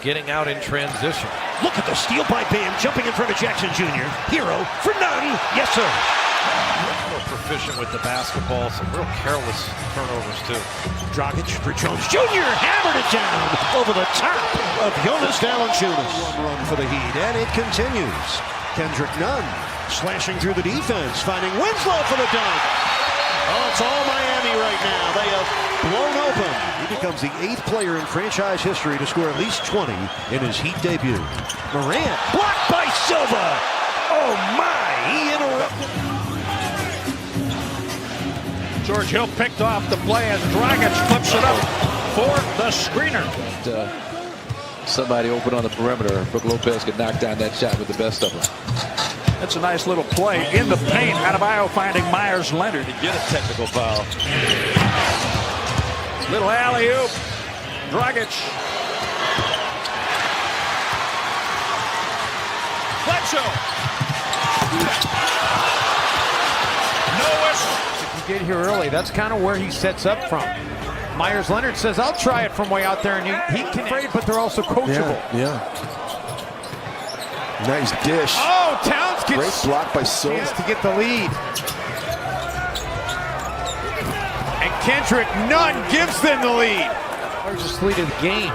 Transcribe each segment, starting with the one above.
getting out in transition. Look at the steal by Bam, jumping in front of Jackson Jr. Hero for none. Yes, sir. Real proficient with the basketball. Some real careless turnovers, too. Dragic for Jones Jr. Hammered it down over the top of Jonas Valanciunas. One run for the Heat, and it continues. Kendrick Nunn slashing through the defense, finding Winslow for the dunk. Oh, it's all Miami right now. They have blown open. He becomes the 8th player in franchise history to score at least 20 in his Heat debut. Morant blocked by Silva. Oh my, he interrupted. George Hill picked off the play as Dragic flips it up for the screener. Somebody open on the perimeter. Brook Lopez could knock down that shot with the best of them. That's a nice little play in the paint. Adebayo finding Myers Leonard. To get a technical foul. Little alley-oop. Dragic. Bledsoe. No whistle. He did here early. That's kind of where he sets up from. Myers Leonard says, I'll try it from way out there, and he can afraid, but they're also coachable. Yeah. Nice dish. Oh, Towns gets great block by Silva to get the lead. And Kendrick Nunn gives them the lead. Largest lead of the game.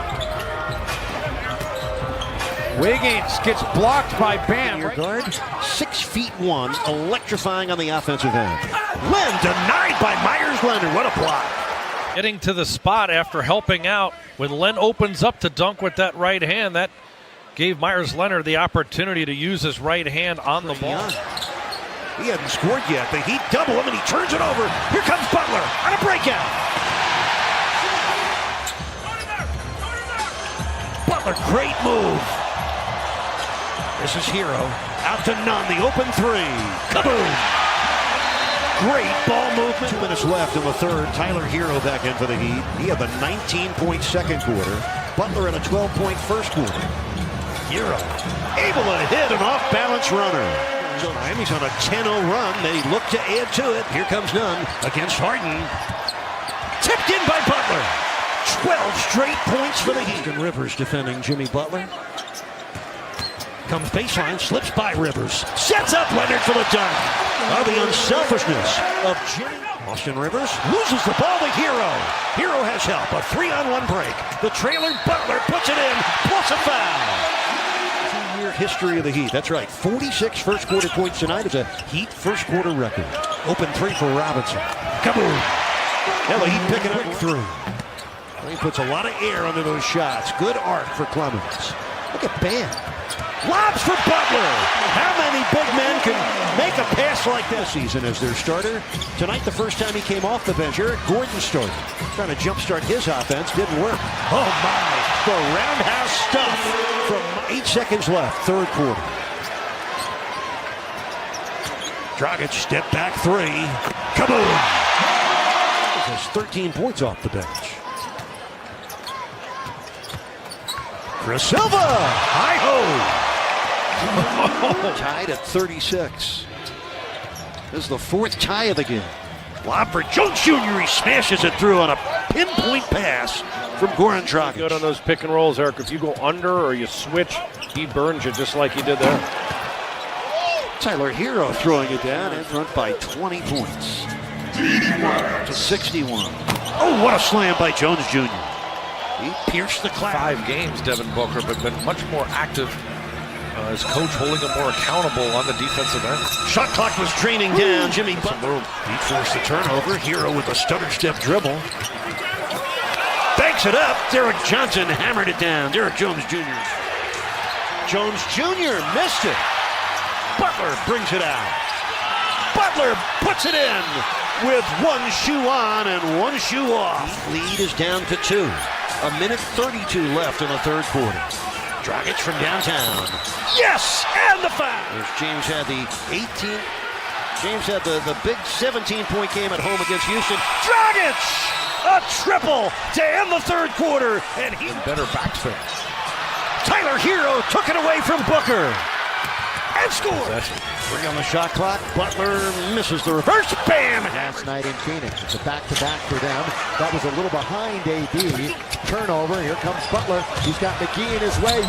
Wiggins gets blocked by Bam. Your guard, 6'1", electrifying on the offensive end. Len denied by Myers Leonard. What a block. Getting to the spot after helping out. When Len opens up to dunk with that right hand, that gave Myers Leonard the opportunity to use his right hand on the ball. He hadn't scored yet. The Heat double him and he turns it over. Here comes Butler on a breakout. Butler, great move. This is Hero. Out to Nunn, the open three. Kaboom! Great ball movement. 2 minutes left in the third. Tyler Hero back in for the Heat. He had the 19-point second quarter. Butler in a 12-point first quarter. Hero able to hit an off-balance runner. Miami's on a 10-0 run. They look to add to it. Here comes Nunn against Harden. Tipped in by Butler. 12 straight points for the Heat. And Rivers defending Jimmy Butler. Comes baseline, slips by Rivers. Sets up Leonard for the dunk. Oh, the unselfishness of Jimmy. Austin Rivers loses the ball to Hero. Hero has help. A 3-on-1 break. The trailer Butler puts it in, plus a foul. 2-year history of the Heat. That's right. 46 first quarter points tonight is a Heat first quarter record. Open three for Robinson. Kaboom. Now the Heat picking up through. He puts a lot of air under those shots. Good arc for Clemens. Look at Bam. Lobs for Butler. How many big men can make a pass like this season as their starter? Tonight, the first time he came off the bench, Eric Gordon started. Trying to jumpstart his offense, didn't work. Oh my, the roundhouse stuff from 8 seconds left, third quarter. Dragic step back three. Kaboom! He has 13 points off the bench. Chris Silva, hi-ho! Tied at 36. This is the 4th tie of the game. Lob for Jones Jr. He smashes it through on a pinpoint pass from Goran Dragic. Good on those pick and rolls, Eric. If you go under or you switch, he burns you just like he did there. Tyler Hero throwing it down in front by 20 points. 81 to 61. Oh, what a slam by Jones Jr. He pierced the cloud. 5 games, Devin Booker, but been much more active. His coach holding him more accountable on the defensive end. Shot clock was draining down. Jimmy Butler. He forced the turnover. Hero with a stutter step dribble. Banks it up. Derek Johnson hammered it down. Derek Jones Jr. Jones Jr. missed it. Butler brings it out. Butler puts it in with one shoe on and one shoe off. Lead is down to 2. A minute 32 left in the third quarter. Dragic from downtown. Yes! And the foul! As James had the 18. James had the big 17-point game at home against Houston. Dragic! A triple to end the third quarter. And he better backspin. Tyler Hero took it away from Booker. and scores. 3 on the shot clock. Butler misses the reverse. Bam! Last night in Phoenix. It's a back-to-back for them. That was a little behind AD. Turnover. Here comes Butler. He's got McGee in his way.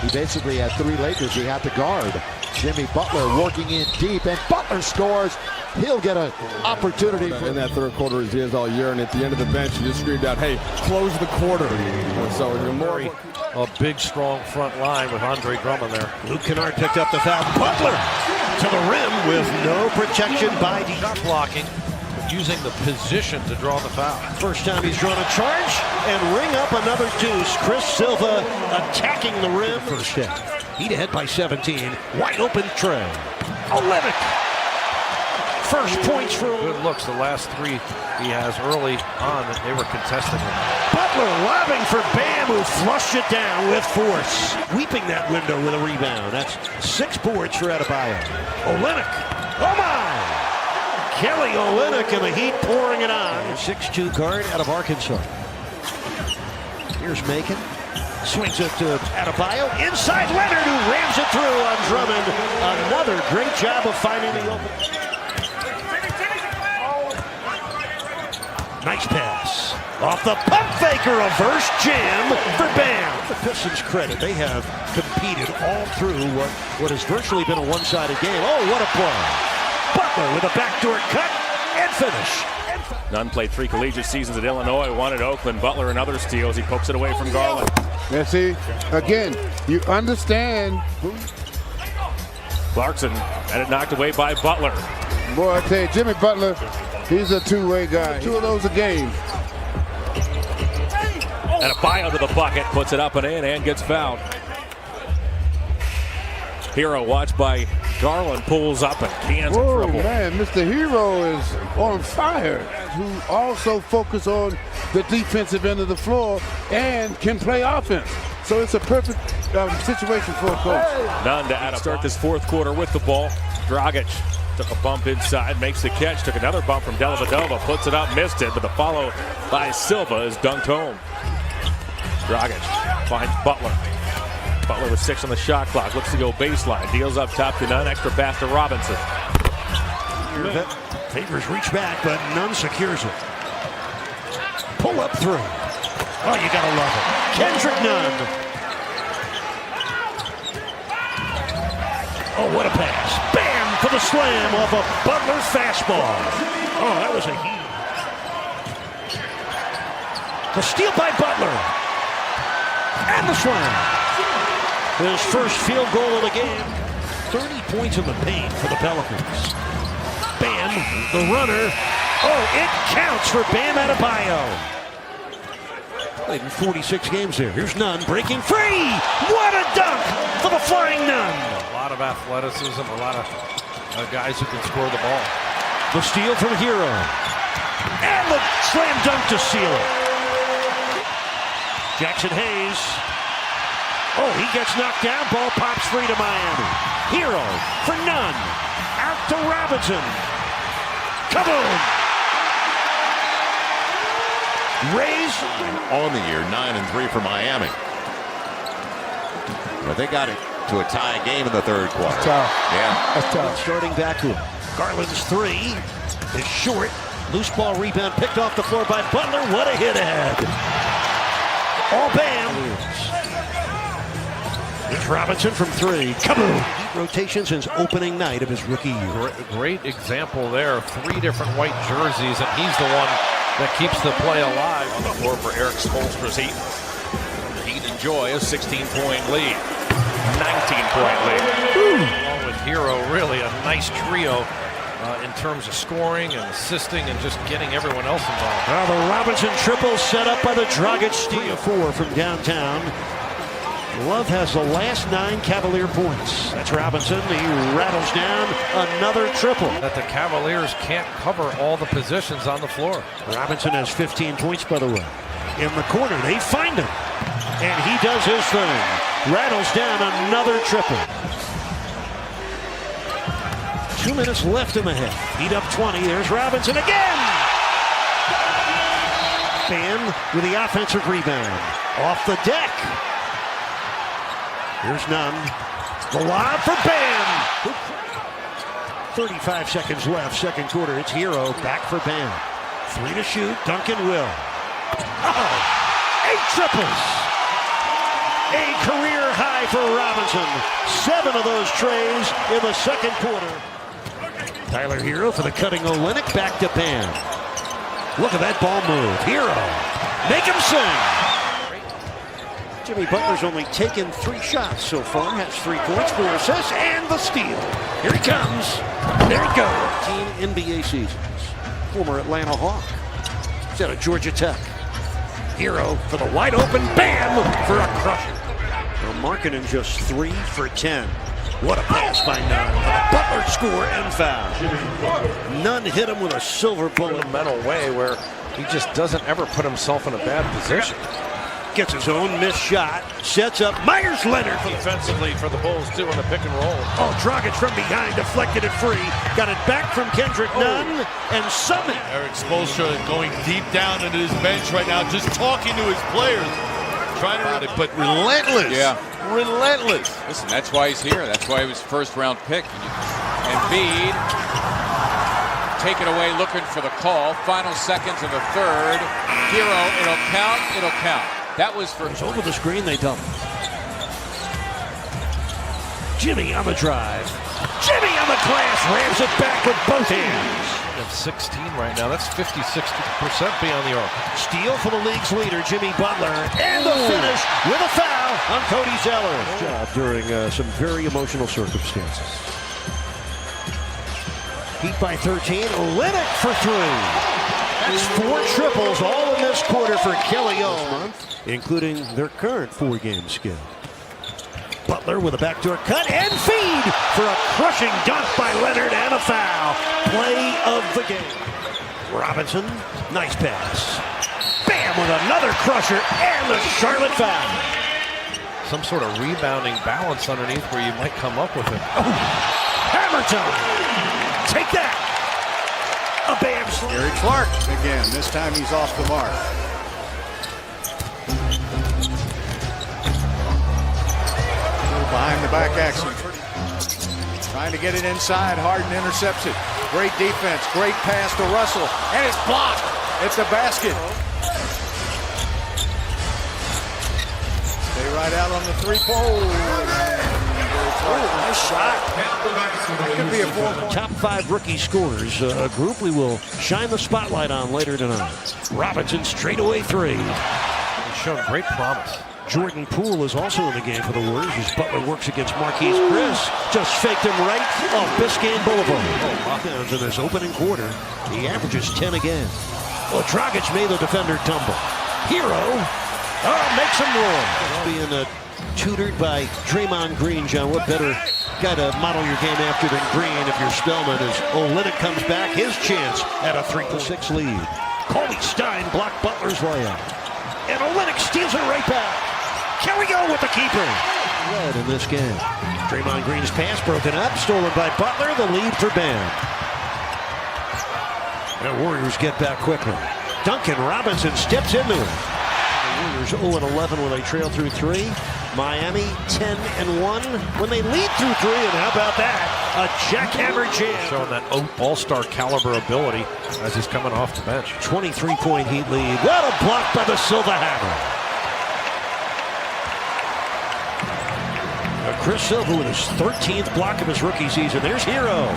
He basically had 3 Lakers he had to guard. Jimmy Butler working in deep, and Butler scores. He'll get an opportunity. In that third quarter, as he is all year, and at the end of the bench, he just screamed out, "Hey, close the quarter." So more. A big, strong front line with Andre Drummond there. Luke Kennard picked up the foul. Butler to the rim with no protection by the Shot blocking, using the position to draw the foul. first time he's drawn a charge and ring up another deuce. Chris Silva attacking the rim. First half. Heat ahead by 17. Wide open Trey. Olenek. First points for Good looks. The last 3 he has early on, that they were contesting him. Butler lobbing for Bam, who flushed it down with force. Sweeping that window with a rebound. That's 6 boards for Adebayo. Olenek. Oh my! Kelly Olenek and the Heat pouring it on. 6'2" guard out of Arkansas. Here's Macon. Swings it to Adebayo. Inside Leonard, who rams it through on Drummond. Another great job of finding the open. Nice pass. Off the pump faker, reverse jam for Bam. The Pistons credit, they have competed all through what has virtually been a one-sided game. Oh, what a play. Butler with a backdoor cut and finish. Nunn played 3 collegiate seasons at Illinois, one at Oakland. Butler and other steals. He pokes it away from Garland. Yeah, see, again, you understand. Clarkson had it knocked away by Butler. Boy, I tell you, Jimmy Butler, he's a two-way guy. 2 of those a game. And Adebayo to the bucket, puts it up and in, and gets fouled. Hero watched by Garland, pulls up and cans a Whoa, triple. man, Mr. Hero is on fire. Who also focus on the defensive end of the floor and can play offense. So it's a perfect situation for a coach. Nunn to Adebayo. Start this 4th quarter with the ball. Dragic took a bump inside, makes the catch, took another bump from Dellavedova, puts it up, missed it, but the follow by Silva is dunked home. Dragic finds Butler. Butler with 6 on the shot clock, looks to go baseline, deals up top to Nunn, extra pass to Robinson. Favors reach back, but Nunn secures it. Pull up 3. Oh, you gotta love it. Kendrick Nunn. Oh, what a pass. Bam for the slam off a Butler fastball. Oh, that was a heat. The steal by Butler. And the slam. His first field goal of the game. 30 points in the paint for the Pelicans. Bam, the runner. Oh, it counts for Bam Adebayo. Played in 46 games there. Here's Nunn breaking free. What a dunk for the Flying Nunn. A lot of athleticism, a lot of guys who can score the ball. The steal from Hero. And the slam dunk to seal it. Jackson Hayes. Oh, he gets knocked down. Ball pops free to Miami. Hero for Nunn. Out to Robinson. Kaboom! Rays on the year, 9-3 for Miami. But they got it to a tie game in the 3rd quarter. That's tough. Yeah. That's tough. starting back to Garland's 3 is short. Loose ball rebound picked off the floor by Butler. What a hit ahead. All Bam. Here's Robinson from 3. Kaboom! Rotation since opening night of his rookie year. Great example there. 3 different white jerseys, and he's the one that keeps the play alive. On the floor for Eric Spoelstra's Heat. The Heat enjoy a 16-point lead. 19-point lead. Along with Hero, really a nice trio in terms of scoring and assisting and just getting everyone else involved. Now the Robinson triple set up by the Dragic steal. 4 from downtown. Love has the last 9 Cavalier points. That's Robinson. He rattles down another triple. That the Cavaliers can't cover all the positions on the floor. Robinson has 15 points, by the way. In the corner, they find him. And he does his thing. Rattles down another triple. 2 minutes left in the half. Heat up 20. There's Robinson again. Bam with the offensive rebound. Off the deck. Here's Nunn. The lob for Bam. 35 seconds left, second quarter. It's Hero back for Bam. 3 to shoot. Duncan will. 8 triples. A career high for Robinson. 7 of those trays in the second quarter. Tyler Hero for the cutting Olynyk. Back to Bam. Look at that ball move. Hero. Make him sing. Jimmy Butler's only taken 3 shots so far. Has 3 points, 4 assists, and the steal. Here he comes. There he goes. 15 NBA seasons. Former Atlanta Hawk. He's out of Georgia Tech. Hero for the wide open Bam for a crusher. Well, Markkanen just 3 for 10. What a pass by Nunn. Butler score and foul. Nunn hit him with a silver bullet. Fundamental way where he just doesn't ever put himself in a bad position. Gets his own missed shot. Sets up Myers Leonard. Defensively for the Bulls, too, on the pick and roll. Oh, Dragic from behind, deflected it free. Got it back from Kendrick Nunn, and somehow Eric Spoelstra going deep down into his bench right now, just talking to his players. Trying to, but relentless. Yeah. Relentless. Listen, that's why he's here. That's why he was first-round pick. And Bede taken away, looking for the call. Final seconds of the third. Hero, it'll count. It'll count. That was for over the screen. They dump. Jimmy on the drive. Jimmy on the glass, rams it back with both hands. They have 16 right now. That's 50-60% beyond the arc. Steal for the league's leader, Jimmy Butler, and the finish with a foul on Cody Zeller. Job during some very emotional circumstances. Heat by 13. Olynyk for 3. That's 4 triples all in this quarter for Kelly O, including their current 4-game skid. Butler with a backdoor cut and feed for a crushing dunk by Leonard and a foul. Play of the game. Robinson, nice pass. Bam with another crusher and the Charlotte foul. Some sort of rebounding balance underneath where you might come up with it. Oh, hammer time. Take that. A Bam slam. Gary Clark again. This time he's off the mark. Behind the back action. Trying to get it inside. Harden intercepts it. Great defense. Great pass to Russell. And it's blocked. It's a basket. Stay right out on the 3-point. Nice shot. Could be a 4-point. Top 5 rookie scorers. A group we will shine the spotlight on later tonight. Robinson straightaway 3. He's shown great promise. Jordan Poole is also in the game for the Warriors as Butler works against Marquise Chris. Just faked him right off Biscayne Boulevard. Rebounds in this opening quarter. He averages 10 again. Well, Dragic made the defender tumble. Hero makes him roar. Being tutored by Draymond Green, John. What better guy to model your game after than Green if you're Spellman as Olynyk comes back. His chance at a 3-6 lead. Colby Stein blocked Butler's layup. And Olynyk steals it right back. Kelly O with the keeper. Red in this game. Draymond Green's pass broken up, stolen by Butler. The lead for Bam. The Warriors get back quickly. Duncan Robinson steps into it. The Warriors 0-11 when they trail through 3. Miami 10-1 when they lead through 3. And how about that? A jackhammer jam. Showing that all-star caliber ability as he's coming off the bench. 23-point Heat lead. What a block by the Silver Hammer. Chris Silva with his 13th block of his rookie season. There's Hero.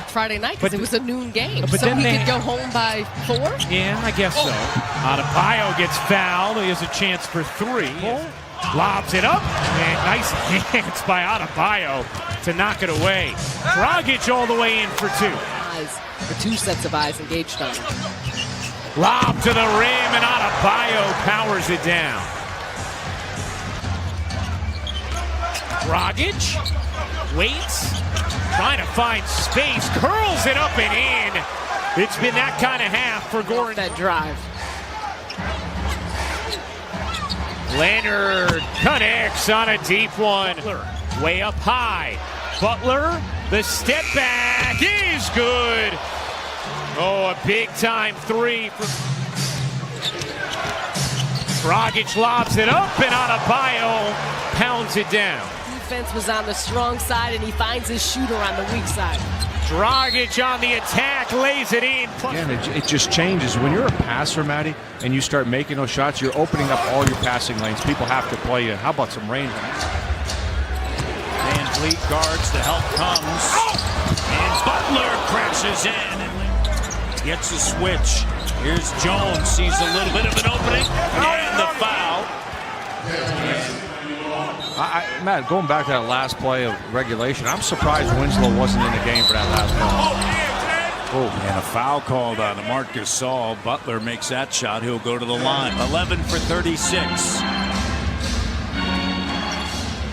Friday night because it was a noon game, but so then he could go home by 4? Yeah, I guess so. Adebayo gets fouled. He has a chance for 3. Lobs it up, and nice hands by Adebayo to knock it away. Dragic all the way in for 2. The 2 sets of eyes engaged on him. Lob to the rim, and Adebayo powers it down. Dragic waits, trying to find space, curls it up and in. It's been that kind of half for Gordon. That drive. Leonard connects on a deep one. Way up high. Butler, the step back is good. Oh, a big time 3. Dragic lobs it up and Adebayo pounds it down. defense was on the strong side, and he finds his shooter on the weak side. Dragic on the attack, lays it in. Again, it just changes. When you're a passer, Matty, and you start making those shots, you're opening up all your passing lanes. People have to play you. How about some range? Van Vliet guards, the help comes. And Butler crashes in and gets a switch. Here's Jones, sees a little bit of an opening, and the foul. Matt, going back to that last play of regulation, I'm surprised Winslow wasn't in the game for that last play. And a foul called on Marcus Saul. Butler makes that shot. He'll go to the line. 11 for 36.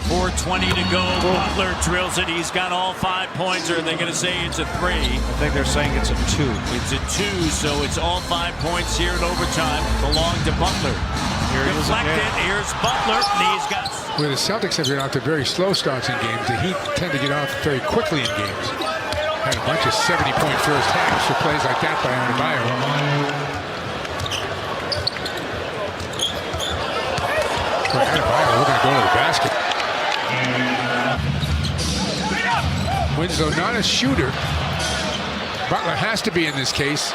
4:20 to go. Butler drills it. He's got all 5 points. Or are they going to say it's a 3? I think they're saying it's a 2. It's a 2, so it's all 5 points here in overtime. Belong to Butler. Deflected. Here's Butler. And he's got. Where the Celtics have been out to very slow starts in games, the Heat tend to get off very quickly in games. Had a bunch of 70-point first halves for plays like that by Adebayo. Adebayo, we're going to go to the basket. Winslow not a shooter. Butler has to be in this case.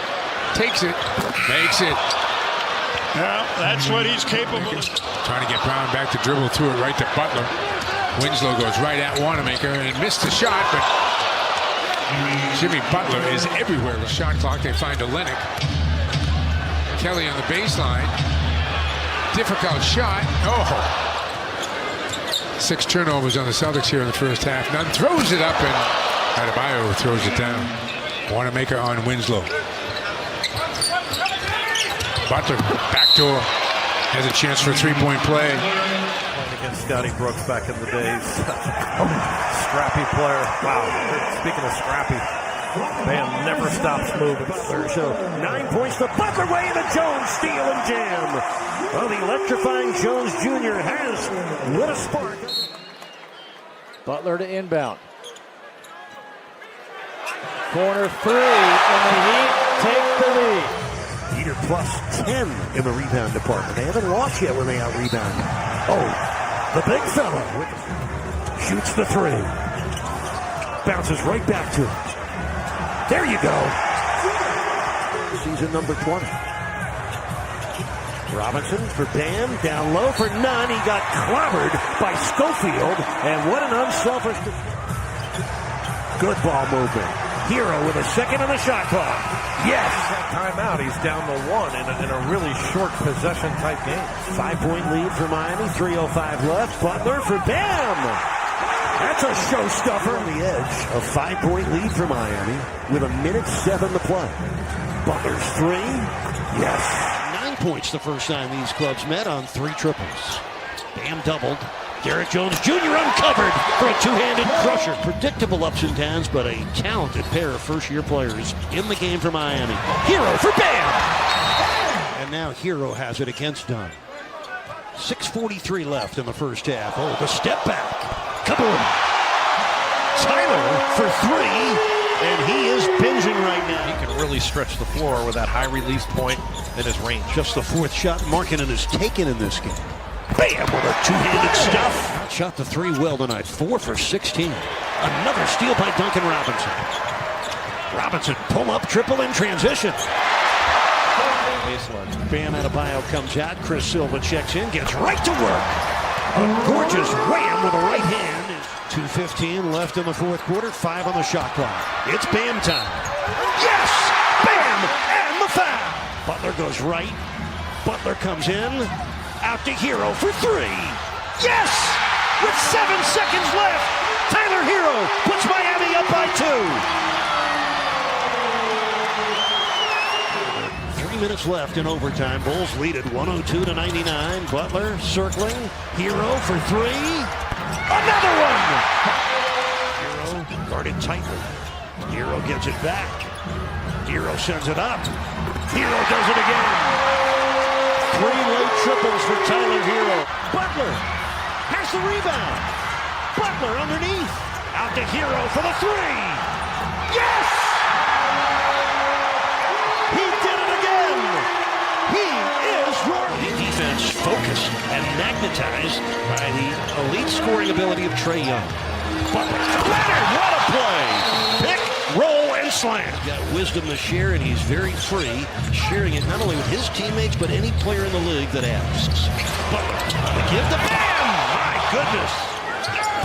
Takes it, makes it. Yeah, that's what he's capable of. Trying to get Brown back to dribble through it right to Butler. Winslow goes right at Wanamaker and missed the shot, but Jimmy Butler is everywhere with shot clock. They find Olenek. Kelly on the baseline. Difficult shot. Oh! 6 turnovers on the Celtics here in the first half. Nunn throws it up and Adebayo throws it down. Wanamaker on Winslow. Butler, backdoor, has a chance for a 3-point play. Against Scotty Brooks back in the days. Scrappy player. Wow. Speaking of scrappy, Bam never stops moving. So 9 points to Butler, way into Jones, steal and jam. Well, the electrifying Jones Jr. has lit a spark. Butler to inbound. Corner 3, and the Heat take the lead. Heater plus 10 in the rebound department. They haven't lost yet when they out-rebound. Oh, the big fella shoots the 3. Bounces right back to him. There you go. Season number 20. Robinson for Bam, down low for Nunn. He got clobbered by Schofield, and what an unselfish. Good ball movement. Hero with a second on the shot clock. Yes. Timeout. He's down to 1 in a really short possession type game. 5-point lead for Miami. 3:05 left. Butler for Bam. That's a showstopper on the edge. A 5-point lead for Miami with 1:07 to play. Butler's 3. Yes. 9 points the first time these clubs met on 3 triples. Bam doubled. Derrick Jones Jr. uncovered for a two-handed crusher. Predictable ups and downs, but a talented pair of first-year players in the game for Miami. Hero for Bam! And now Hero has it against Dunn. 6:43 left in the first half. Oh, the step back. Kaboom! Tyler for 3, and he is binging right now. He can really stretch the floor with that high release point in his range. Just the 4th shot Markkanen has taken in this game. Bam with a two-handed stuff. Shot the 3 well tonight. 4 for 16. Another steal by Duncan Robinson. Robinson pull up triple in transition. Bam Adebayo comes out. Chris Silva checks in, gets right to work. A gorgeous wham with a right hand. 2:15 left in the 4th quarter. 5 on the shot clock. It's Bam time. Yes! Bam! And the foul! Butler goes right. Butler comes in. Out to Hero for 3. Yes! With 7 seconds left, Tyler Hero puts Miami up by 2. 3 minutes left in overtime. Bulls lead at 102-99. Butler circling. Hero for 3. Another one! Hero guarded tightly. Hero gets it back. Hero sends it up. Hero does it again. 3 late triples for Tyler Hero. Butler has the rebound. Butler underneath. Out to Hero for the 3. Yes! He did it again. He is your defense focus. focused and magnetized by the elite scoring ability of Trae Young. Butler. Leonard, what a play! Pick, roll, and slam. He's got wisdom to share, and he's very free, sharing it not only with his teammates, but any player in the league that asks. Butler, give the Bam! My goodness!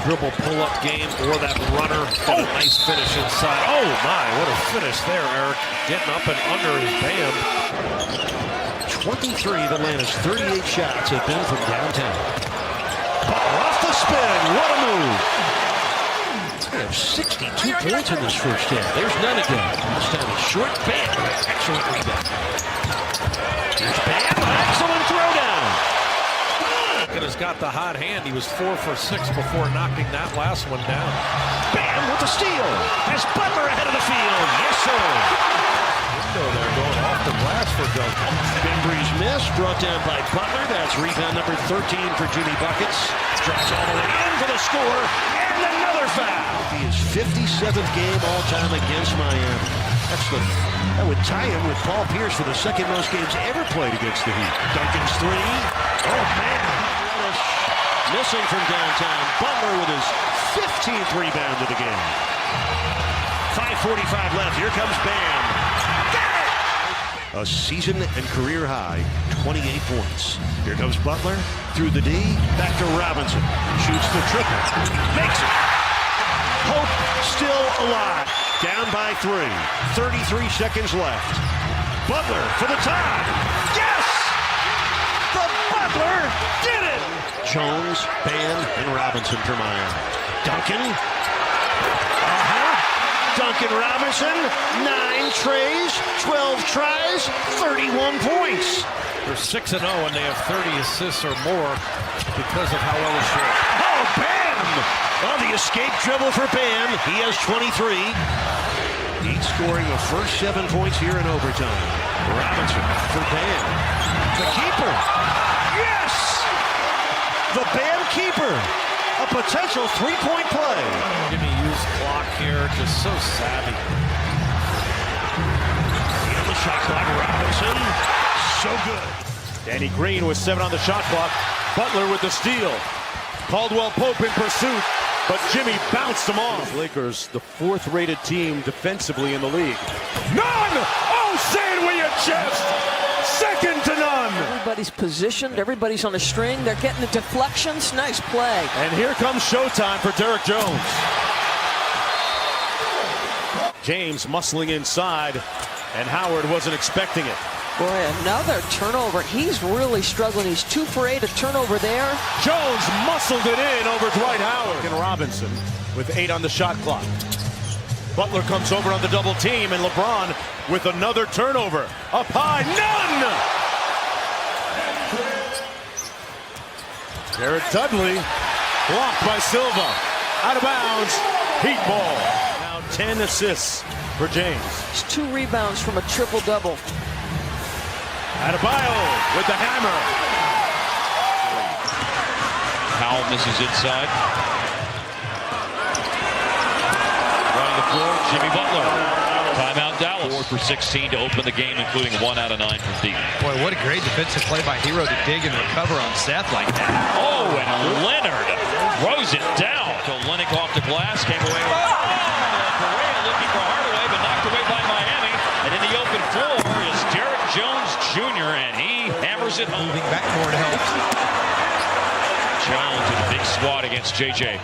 Dribble pull-up game or that runner. Oh, nice finish inside. Oh my, what a finish there, Eric. Getting up and under his Bam. 23 of Atlanta's 38 shots have been from downtown. Butler off the spin. What a move. They have 62 points in this first half. There's none again. This time a short Bam. Excellent rebound. Here's Bam. Excellent throwdown. Has got the hot hand. He was 4 for 6 before knocking that last one down. Bam with the steal. Has Butler ahead of the field. Yes, sir. Window there going off the glass for Duncan. Bembry's miss brought down by Butler. That's rebound number 13 for Jimmy Buckets. Drives all the way in for the score. And another foul. His 57th game all time against Miami. That would tie him with Paul Pierce for the second most games ever played against the Heat. Duncan's three. Oh, man. Missing from downtown. Butler with his 15th rebound of the game. 5:45 left. Here comes Bam. Got it! A season and career high, 28 points. Here comes Butler through the D. Back to Robinson. Shoots the triple. Makes it. Hope still alive. Down by 3. 33 seconds left. Butler for the tie. Yes! The Butler did it! Jones, Bam, and Robinson for Miami. Duncan. Duncan Robinson, 9 trays, 12 tries, 31 points. They're 6-0 and they have 30 assists or more because of how well they shoot. Oh, Bam! On the escape dribble for Bam. He has 23. Heat scoring the first 7 points here in overtime. Robinson for Bam. The keeper. Yes! The Bam keeper. A potential 3-point play. Jimmy used clock here, just so savvy. On the shot clock, Robinson. So good. Danny Green with 7 on the shot clock. Butler with the steal. Caldwell Pope in pursuit, but Jimmy bounced him off. Lakers, the 4th rated team defensively in the league. None! Oh, say it with your chest! Second to none! Everybody's positioned, everybody's on a string, they're getting the deflections, nice play. And here comes showtime for Derek Jones. James muscling inside, and Howard wasn't expecting it. Boy, another turnover. He's really struggling. He's 2 for 8, a turnover there. Jones muscled it in over Dwight Howard. And Robinson with 8 on the shot clock. Butler comes over on the double team, and LeBron with another turnover. Up high, none! Garrett Dudley blocked by Silva. Out of bounds, Heat ball. Now 10 assists for James. It's 2 rebounds from a triple-double. Adebayo with the hammer. Powell misses inside. Running the floor, Jimmy Butler. Timeout Dallas. 4 for 16 to open the game, including 1 out of 9 from deep. Boy, what a great defensive play by Hero to dig and recover on Seth like that. Oh, and Leonard throws it down. So Lennox off the glass, came away with Correa looking for Hardaway, but knocked away by Miami. And in the open floor is Derek Jones Jr., and he hammers it home. Moving back more to help. Jones with a big swat against JJ.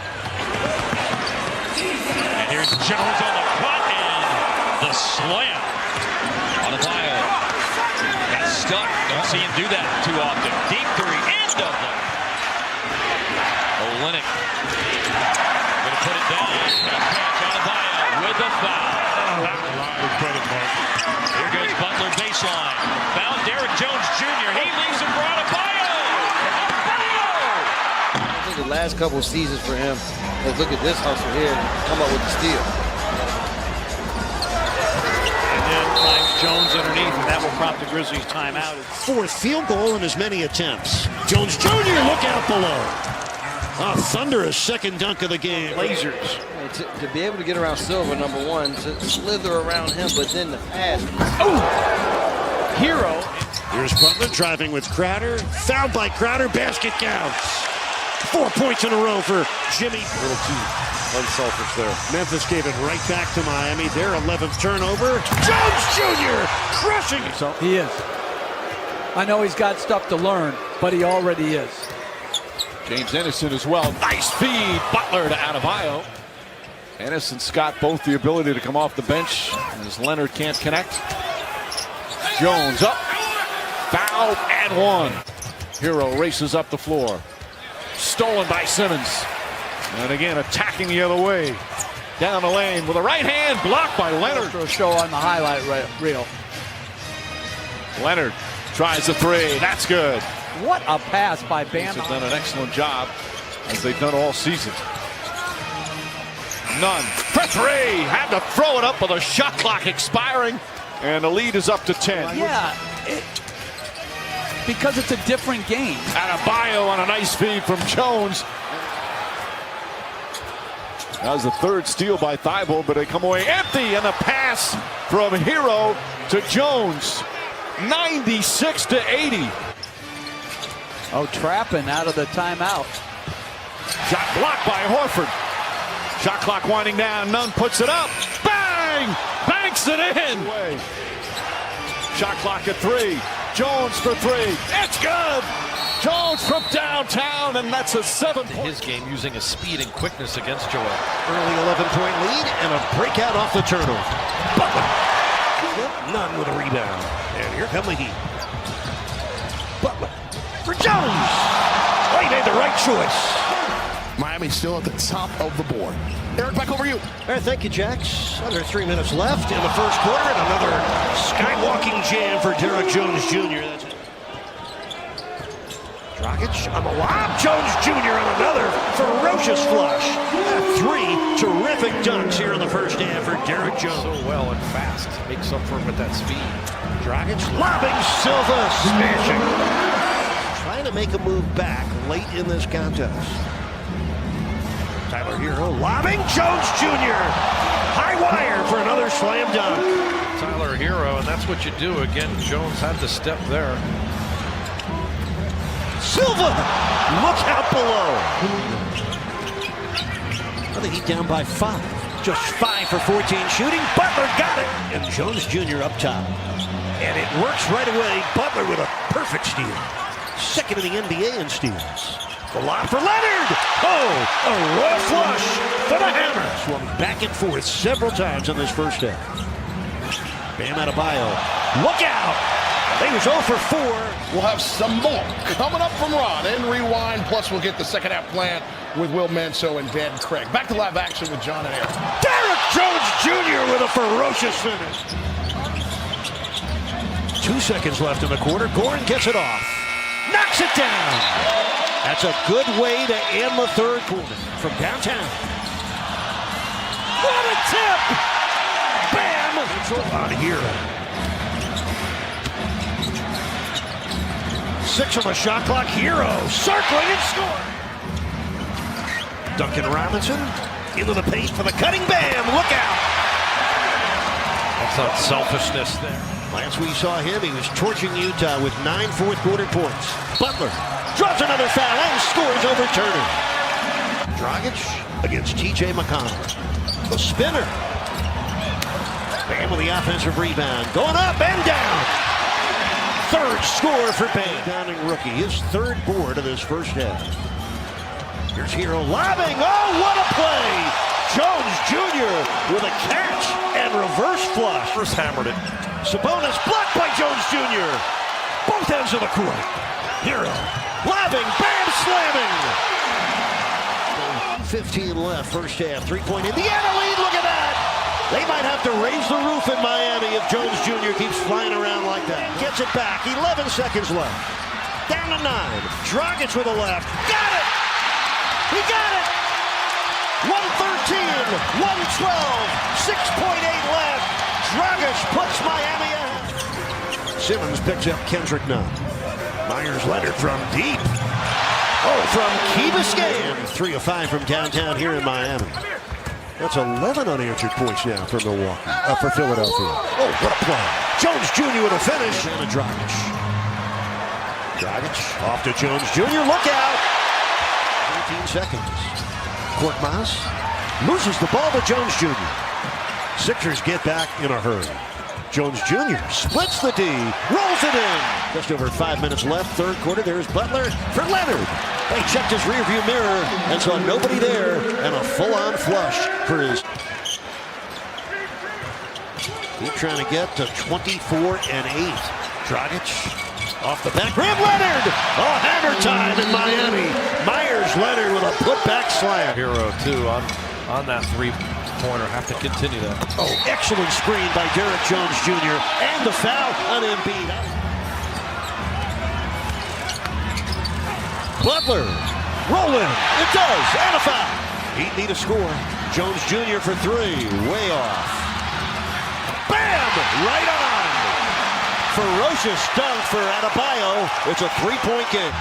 And here's Jones on the cut and the slam. Adebayo got stuck. Don't see him do that too often. Deep 3 and double. Olynyk gonna put it down. Adebayo with the foul. Here goes Butler baseline. Found Derek Jones Jr. He leaves him for Adebayo. I think the last couple of seasons for him, let's look at this hustle here and come up with the steal. And then finds Jones underneath, and that will prompt the Grizzlies timeout. 4th field goal in as many attempts. Jones Jr. look out below. Thunderous second dunk of the game. Blazers. To be able to get around Silva, number 1, to slither around him, but then the pass. Oh! Hero Here's Butler driving with Crowder. Fouled by Crowder. Basket counts. 4 points in a row for Jimmy. A little too unselfish there. Memphis gave it right back to Miami. Their 11th turnover. Jones Jr. crushing himself. He is. I know he's got stuff to learn, but he already is. James Innocent as well. Nice feed. Butler to Adebayo. Innocent's got both the ability to come off the bench as Leonard can't connect. Jones up. Foul and one. Hero races up the floor. Stolen by Simmons. And again attacking the other way. Down the lane with a right hand blocked by Leonard. For a show on the highlight reel. Leonard tries the three. That's good. What a pass by Bam. They've done an excellent job as they've done all season. Nunn for three. Had to throw it up with a shot clock expiring. And the lead is up to 10. Yeah. Because it's a different game. Adebayo on a nice feed from Jones. That was the third steal by Thibault, but they come away empty. And the pass from Hero to Jones. 96-80. Oh, Trappin out of the timeout. Shot blocked by Horford. Shot clock winding down. Nunn puts it up. Bang! Banks it in. Shot clock at 3. Jones for 3. It's good. Jones from downtown, and that's a 7-point. His game using his speed and quickness against Joel. Early 11-point lead and a breakout off the turnover. Butler. Nunn with a rebound. And here come the Heat. Butler for Jones. Well, he made the right choice. Miami still at the top of the board. Eric, back over you. All right, thank you, Jax. Under 3 minutes left in the first quarter, and another skywalking jam for Derek Jones Jr. That's it. Dragic on the lob. Jones Jr. on another ferocious flush. 3 terrific dunks here in the first half for Derek Jones. So well and fast. Makes up for it with that speed. Dragic lobbing Silva, smashing. Trying to make a move back late in this contest. Tyler Hero lobbing Jones Jr. High wire for another slam dunk. Tyler Hero, and that's what you do. Again, Jones had to step there. Silva, look out below. I think he's down by 5. Just 5 for 14 shooting. Butler got it. And Jones Jr. up top. And it works right away. Butler with a perfect steal. Second in the NBA in steals. The lob for Leonard. Oh, a raw flush for the Hammer. Swung back and forth several times in this first half. Bam Adebayo. Look out. He was 0 for 4. We'll have some more coming up from Ron and Rewind. Plus, we'll get the second half plan with Will Manso and Dan Craig. Back to live action with John and Eric. Derek Jones Jr. with a ferocious finish. 2 seconds left in the quarter. Goran gets it off. Knocks it down. That's a good way to end the third quarter from downtown. What a tip! Bam! On Hero. 6 on the shot clock. Hero circling and scoring. Duncan Robinson into the paint for the cutting. Bam! Look out! That's unselfishness there. Last we saw him, he was torching Utah with 9 fourth-quarter points. Butler draws another foul and scores over Turner. Dragic against T.J. McConnell. The spinner. Bam with the offensive rebound. Going up and down. Third score for Bam. Downing rookie, his 3rd board of this first half. Here's Hero lobbing. Oh, what a play! Jones Jr. with a catch and reverse flush. First hammered it. Sabonis blocked by Jones Jr. Both ends of the court. Hero lobbing, Bam slamming. 15 left, first half. 3-point Indiana lead. Look at that. They might have to raise the roof in Miami if Jones Jr. keeps flying around like that. Gets it back. 11 seconds left. Down to 9. Dragic with a left. Got it. He got it. 113, 112, 6.8 left. Dragic puts Miami ahead. Simmons picks up Kendrick Nunn. Myers Leonard from deep. Oh, from Key Biscayne. 3 of 5 from downtown here in Miami. That's 11 unanswered points now for Milwaukee, for Philadelphia. Oh, what a play. Jones Jr. with a finish. And a Dragic. Dragic off to Jones Jr. Look out! 13 seconds. Korkmaz loses the ball to Jones Jr. Sixers get back in a hurry. Jones Jr. splits the D, rolls it in. Just over 5 minutes left, third quarter. There's Butler for Leonard. He checked his rearview mirror and saw nobody there, and a full-on flush for his. Keep trying to get to 24 and 8. Dragic off the back rim. Leonard! Oh, hammer time in Miami. Myers-Leonard with a putback slam. Hero too on that three-pointer. Have to continue that. Oh, excellent screen by Derek Jones Jr. and the foul on Embiid. Butler, rolling. It does, and a foul. Heat need a score. Jones Jr. for three, way off. Bam! Right on. Ferocious dunk for Adebayo. It's a three-point game.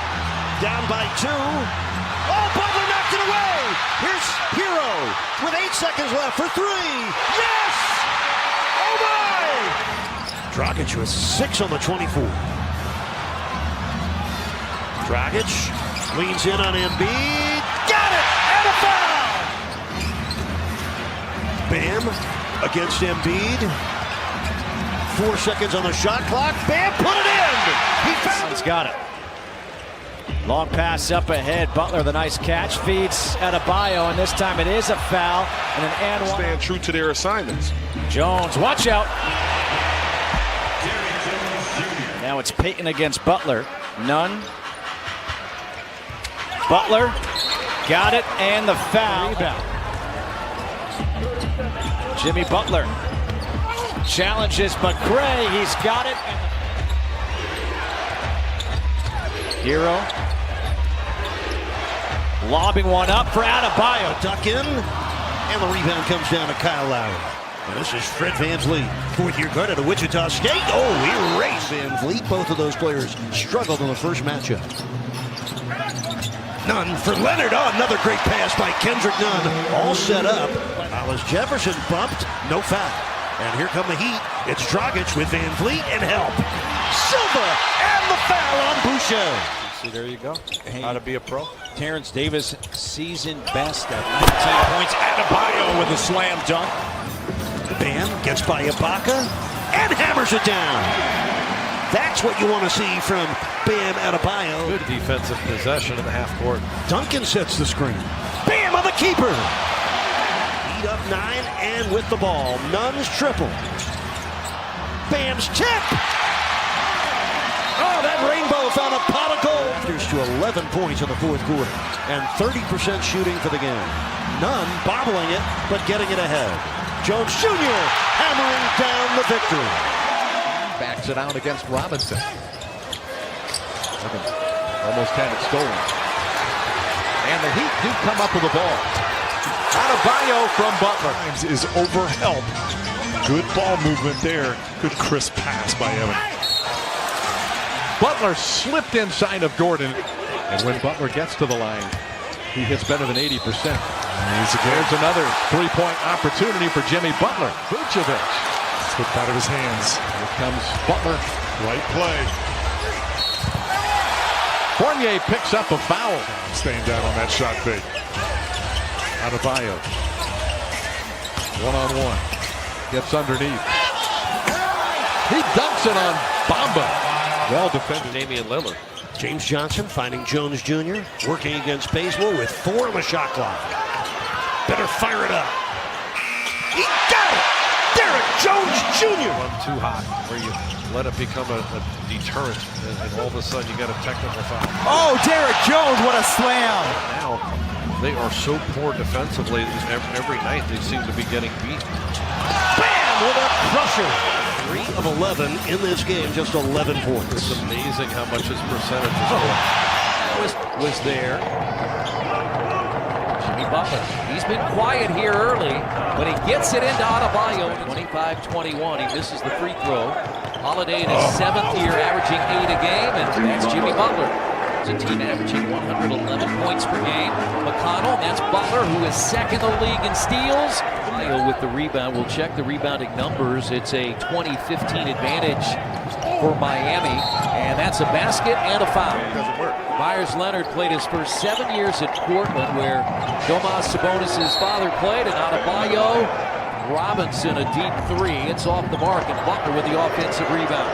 Down by 2. Oh, Butler knocked it away. Here's Hero with 8 seconds left for three. Yes! Oh my! Dragic with 6 on the 24. Dragic leans in on Embiid. Got it! And a foul! Bam against Embiid. 4 seconds on the shot clock. Bam, put it in! He found He's got it. Long pass up ahead. Butler, the nice catch, feeds Adebayo, and this time it is a foul. And an and one. Stand true to their assignments. Jones, watch out. Now it's Payton against Butler. Nunn. Butler got it, and the foul. Rebound. Jimmy Butler challenges McRae. He's got it. Hero lobbing one up for Adebayo. Duck in, and the rebound comes down to Kyle Lowry. And this is Fred VanVleet, fourth-year guard out of Wichita State. Oh, erased VanVleet. Both of those players struggled in the first matchup. Nunn for Leonard. Oh, another great pass by Kendrick Nunn. All set up. Hollis Jefferson bumped. No foul. And here come the Heat. It's Dragic with VanVleet and help. Silva and the foul on Boucher. See, there you go. How to be a pro. Terrence Davis, season best at 19 points. Adebayo with a slam dunk. Bam gets by Ibaka and hammers it down. That's what you want to see from Bam Adebayo. Good defensive possession in the half court. Duncan sets the screen. Bam on the keeper. Heat up 9 and with the ball. Nunn's triple. Bam's tip. Oh, that rainbow found a pot of gold. To 11 points in the fourth quarter and 30% shooting for the game. Nunn bobbling it, but getting it ahead. Jones Jr. hammering down the victory. Backs it out against Robinson. Almost had it stolen. And the Heat do come up with the ball. Adebayo from Butler. Is over help. Good ball movement there. Good crisp pass by Evan. Butler slipped inside of Gordon. And when Butler gets to the line, he hits better than 80%. There's another three-point opportunity for Jimmy Butler. Vucevic slipped out of his hands. Here comes Butler. Right play. Fournier picks up a foul. Staying down on that shot fake. Adebayo. One-on-one. Gets underneath. He dunks it on Bamba. Well defended. Damian Lillard. James Johnson finding Jones Jr. working against Bazemore with 4 on the shot clock. Better fire it up. He got it! Derek Jones Jr. Run too hot, where you let it become a deterrent, and all of a sudden you got a technical foul. Oh, Derek Jones, what a slam! Now, they are so poor defensively. Every night they seem to be getting beat. Bam! With a crusher. 3 of 11 in this game, just 11 points. It's amazing how much his percentage is. Was there. Jimmy Butler. He's been quiet here early, but he gets it into Adebayo. 25-21. He misses the free throw. Holiday in his 7th year, averaging 8 a game, and that's Jimmy Butler. As a team averaging 111 points per game. McConnell, that's Butler, who is second in the league in steals. Ayo with the rebound. We'll check the rebounding numbers. It's a 20-15 advantage for Miami. And that's a basket and a foul. It doesn't work. Myers Leonard played his first 7 years at Portland, where Domas Sabonis' father played, and Adebayo Robinson a deep three. It's off the mark, and Butler with the offensive rebound.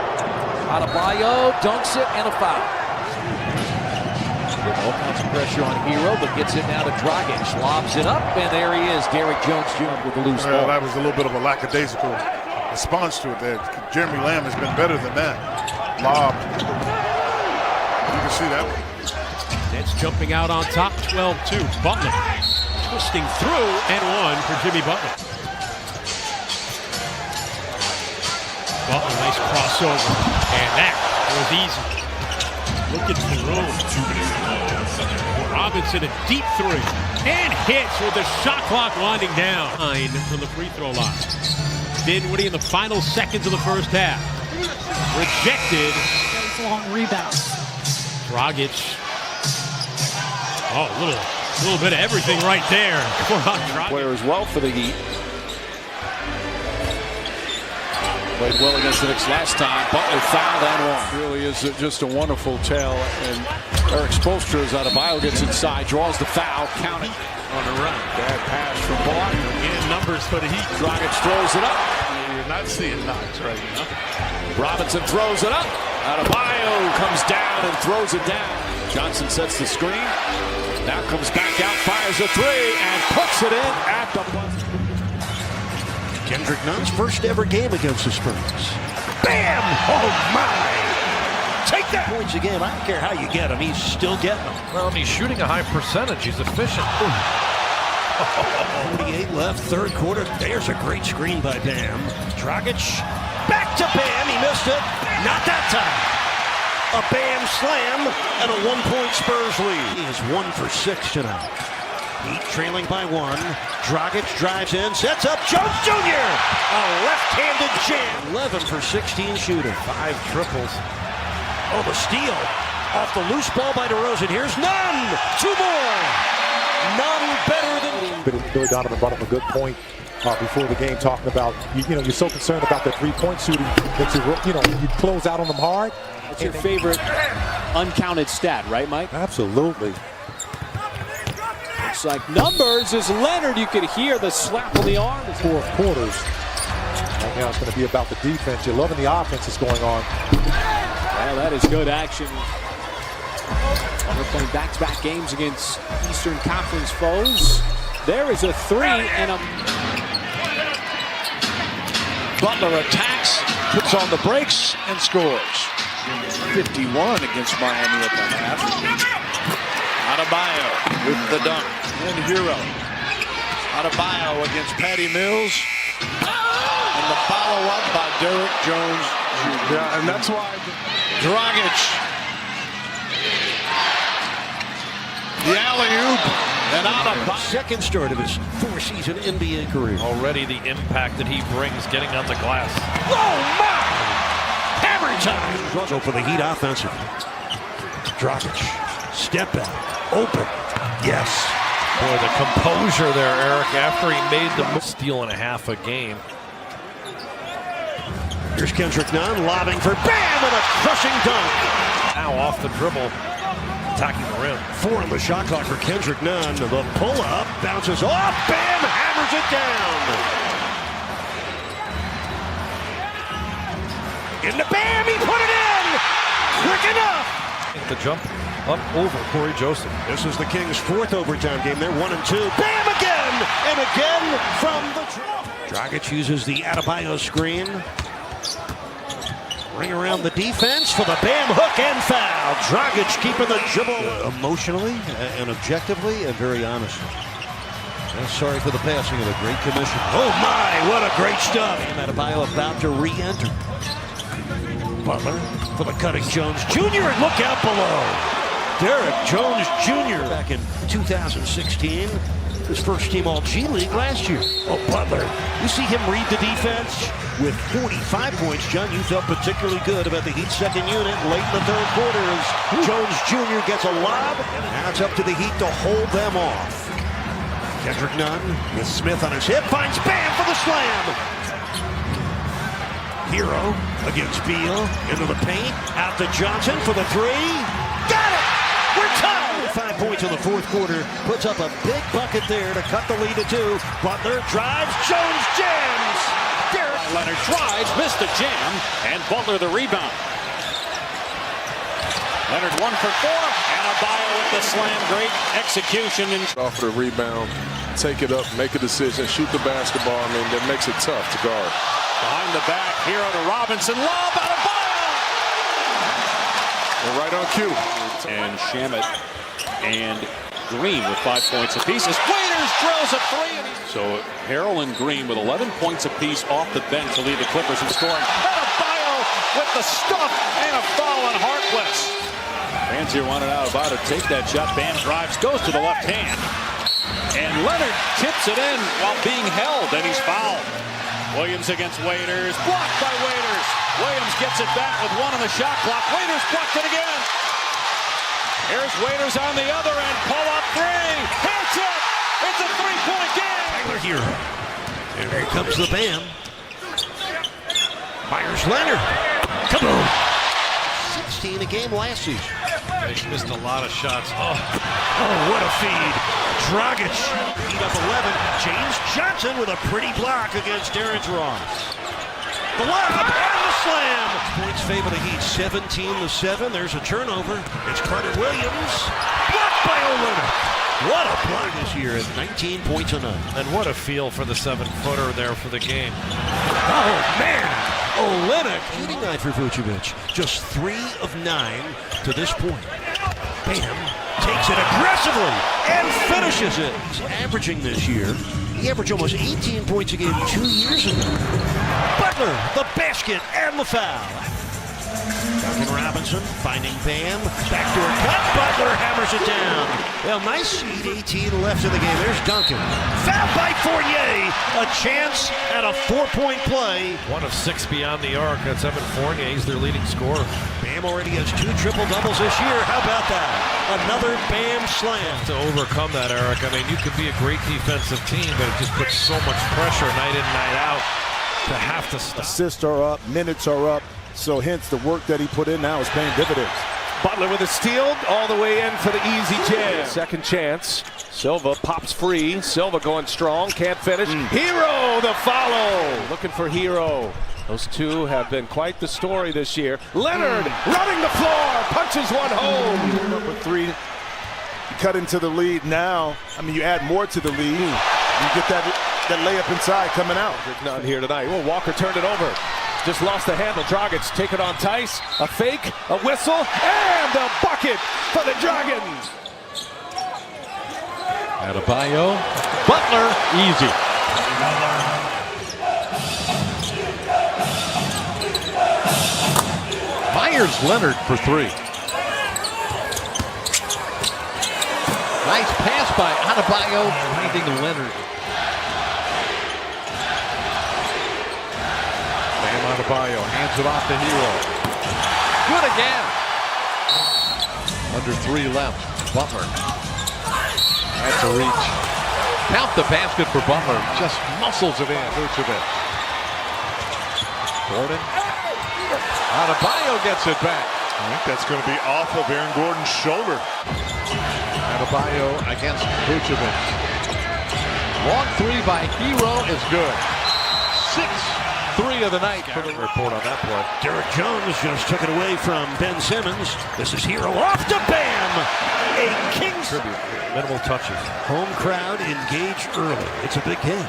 Adebayo dunks it and a foul. All kinds of pressure on Hero, but gets it now to Dragic. Lobs it up, and there he is, Derrick Jones Jr. with the loose ball. That was a little bit of a lackadaisical response to it there. Jeremy Lamb has been better than that. Lob. You can see that one. Nets jumping out on top, 12-2. Butler twisting through and one for Jimmy Butler. Butler, nice crossover, and that was easy. Look at Jerome. Robinson, a deep three, and hits with the shot clock winding down. 9 from the free throw line. Dinwiddie in the final seconds of the first half. Rejected. Long rebound. Dragic. Oh, a little bit of everything right there. Player as well for the Heat. Played well against the Knicks last time. Butler fouled and one. Really is just a wonderful tale. And Eric Spoelstra, as Adebayo gets inside, draws the foul, count it. On the run. Bad pass from Barton. Again, numbers for the Heat. Dragic throws it up. You're not seeing knocks right now. Robinson throws it up. Adebayo comes down and throws it down. Johnson sets the screen. Now comes back out, fires a three, and puts it in at the buzzer. Kendrick Nunn's first ever game against the Spurs. Bam! Oh my! Take that! Points a game. I don't care how you get him. He's still getting them. Well, he's shooting a high percentage. He's efficient. 48 left, third quarter. There's a great screen by Bam. Dragic back to Bam. He missed it. Not that time. A Bam slam and a 1-point Spurs lead. He is 1 for 6 tonight. Heat trailing by 1. Dragic drives in, sets up Jones Jr. A left-handed jam. 11 for 16 shooter. 5 triples. Oh, the steal. Off the loose ball by DeRozan. Here's Nunn. 2 more. None better than... Billy Donovan brought up a good point before the game, talking about, you're so concerned about the three-point shooting that you close out on them hard. It's your favorite uncounted stat, right, Mike? Absolutely. It's like numbers is Leonard. You could hear the slap on the arm. 4 quarters. Right now it's going to be about the defense. You're loving the offense that's going on. Well, that is good action. We're playing back-to-back games against Eastern Conference foes. There is a 3 and a... Butler attacks, puts on the brakes, and scores. 51 against Miami at the half. Adebayo with the dunk. And Hero. Adebayo against Patty Mills. And the follow-up by Derrick Jones Jr. Yeah, and that's why Dragic. The alley-oop. And Adebayo. Second start of his 4-season NBA career. Already the impact that he brings getting on the glass. Oh my! Hammer time! So for the Heat offensive. Dragic. Step back. Open. Yes. Boy, the composure there, Eric, after he made the steal and a half a game. Here's Kendrick Nunn lobbing for Bam and a crushing dunk. Now off the dribble, attacking the rim. 4 on the shot clock for Kendrick Nunn. The pull-up bounces off. Bam hammers it down. Into Bam, he put it in! Quick enough! The jump up over Corey Joseph. This is the Kings' 4th overtime game. They're 1 and 2. Bam again! And again from the drop. Dragic uses the Adebayo screen. Ring around the defense for the Bam hook and foul. Dragic keeping the dribble. Emotionally and objectively and very honestly. And sorry for the passing of a great commission. Oh my, what a great stuff. Adebayo about to re-enter. Butler for the cutting Jones Jr. and look out below. Derrick Jones Jr. back in 2016. His first team All-G League last year. Oh, Butler. You see him read the defense with 45 points. John, you felt particularly good about the Heat's second unit late in the third quarter as Jones Jr. gets a lob. Now it's up to the Heat to hold them off. Kendrick Nunn with Smith on his hip, finds Bam for the slam. Hero against Beal, into the paint, out to Johnson for the three. Got it! We're tied! 5 points in the fourth quarter, puts up a big bucket there to cut the lead to 2. Butler drives, Jones jams! Leonard drives, missed the jam, and Butler the rebound. Leonard 1 for 4, and Adebayo with the slam. Great execution. Off the rebound, take it up, make a decision, shoot the basketball. I mean, that makes it tough to guard. Behind the back, Hero to Robinson, lob, Adebayo! We're right on cue. And Shamet and Green with 5 points apiece. As Waiters drills a 3. So Harrell and Green with 11 points apiece off the bench to lead the Clippers in scoring. Adebayo with the stuff and a foul on Harkless. Fans here wanted Adebayo to take that shot. Bam drives, goes to the left hand. And Leonard tips it in while being held, and he's fouled. Williams against Waiters, blocked by Waiters. Williams gets it back with 1 on the shot clock. Waiters blocked it again. Here's Waiters on the other end, pull-up 3. Hits it! It's a 3-point game! Tyler Hero. And here comes the Bam. Myers Leonard. Kaboom! 16 a game last season. They missed a lot of shots. Oh, what a feed. Dragic. Heat up 11. James Johnson with a pretty block against Terrence Ross. The lob and the slam. Points favor the Heat 17-7. There's a turnover. It's Carter Williams. Blocked by Olynyk. What a block this year at 19 points a night. And what a feel for the 7-footer there for the game. Oh, man. Olynyk. Shooting night for Vucevic. Just 3 of 9 to this point. Bam takes it aggressively and finishes it. He's averaging this year. He averaged almost 18 points a game 2 years ago. Butler, the basket and the foul. Duncan Robinson finding Bam. Backdoor cut. Butler hammers it down. Well, nice 8:18 left in the game. There's Duncan. Fouled by Fournier. A chance at a 4-point play. 1 of 6 beyond the arc. That's Evan Fournier. He's their leading scorer. Bam already has 2 triple-doubles this year. How about that? Another Bam slam. To overcome that, Eric, I mean, you could be a great defensive team, but it just puts so much pressure night in, night out to have to stop. Assists are up, minutes are up, so hence the work that he put in now is paying dividends. Butler with a steal, all the way in for the easy jam. Second chance. Silva pops free. Silva going strong, can't finish. Hero the follow. Looking for Hero. Those two have been quite the story this year. Leonard running the floor, punches one home. Number 3, you cut into the lead now. I mean, you add more to the lead. You get that layup inside coming out. Not here tonight. Well, Walker turned it over. Just lost the handle. Dragic take it on Tice. A fake, a whistle, and a bucket for the Dragons. Adebayo. Butler. Easy. Myers Leonard for 3. Nice pass by Adebayo, finding Leonard. Bam Adebayo hands it off to Hero. Good again. Under 3 left. Butler. That's a reach. Count the basket for Butler. Just muscles it in. Vucevic. Gordon. Adebayo gets it back. I think that's going to be off of Aaron Gordon's shoulder. Adebayo against Vucevic. Long 3 by Hero is good. 6-3 of the night. For the report on that play. Derek Jones just took it away from Ben Simmons. This is Hero off to Bam. A Kings tribute. Minimal touches. Home crowd engaged early. It's a big game.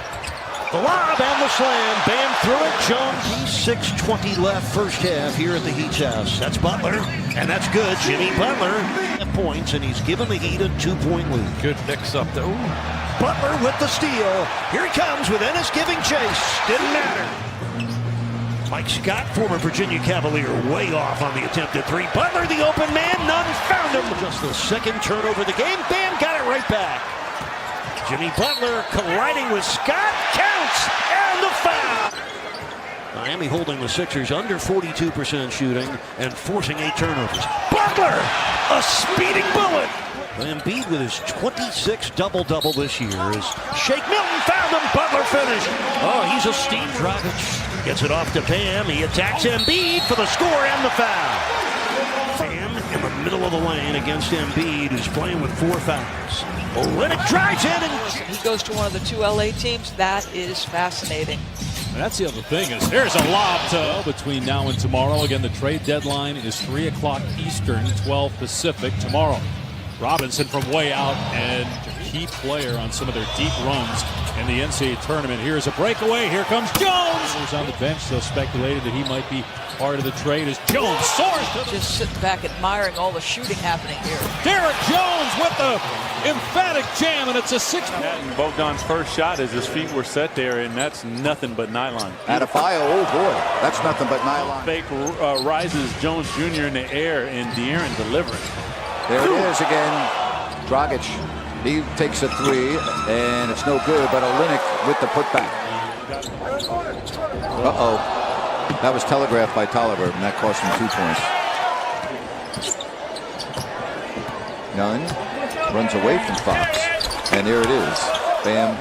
The lob and the slam. Bam through it. Jones. 6:20 left first half here at the Heat's house. That's Butler, and that's good. Jimmy Butler. Points, and he's given the Heat a 2-point lead. Good mix up there. Ooh. Butler with the steal. Here he comes with Ennis giving chase. Didn't matter. Mike Scott, former Virginia Cavalier, way off on the attempted 3. Butler, the open man. None found him. Just the second turnover of the game. Bam got it right back. Jimmy Butler colliding with Scott, counts, and the foul. Miami holding the Sixers under 42% shooting and forcing 8 turnovers. Butler, a speeding bullet. Embiid with his 26th double-double this year as Shake Milton found him. Butler finished. Oh, he's a steam. Dragic gets it off to Bam. He attacks Embiid for the score and the foul. Bam in the middle of the lane against Embiid, who's playing with 4 fouls. Olynyk drives in and he goes to one of the 2 LA teams. That is fascinating. And that's the other thing is there's a lob to between now and tomorrow. Again, the trade deadline is 3 o'clock Eastern, 12 Pacific tomorrow. Robinson from way out and a key player on some of their deep runs in the NCAA tournament. Here's a breakaway. Here comes Jones. Who's on the bench, so speculated that he might be part of the trade as Jones soars to the... Just sitting back admiring all the shooting happening here. Derek Jones with the emphatic jam, and it's a 6-point. Bogdan's first shot as his feet were set there, and that's nothing but nylon. Adebayo, oh boy, that's nothing but nylon. Fake rises Jones Jr. in the air, and De'Aaron delivering. There it is again. Dragic, he takes a 3, and it's no good, but Olynyk with the putback. Uh-oh. That was telegraphed by Tolliver, and that cost him 2 points. Nunn runs away from Fox, and there it is. Bam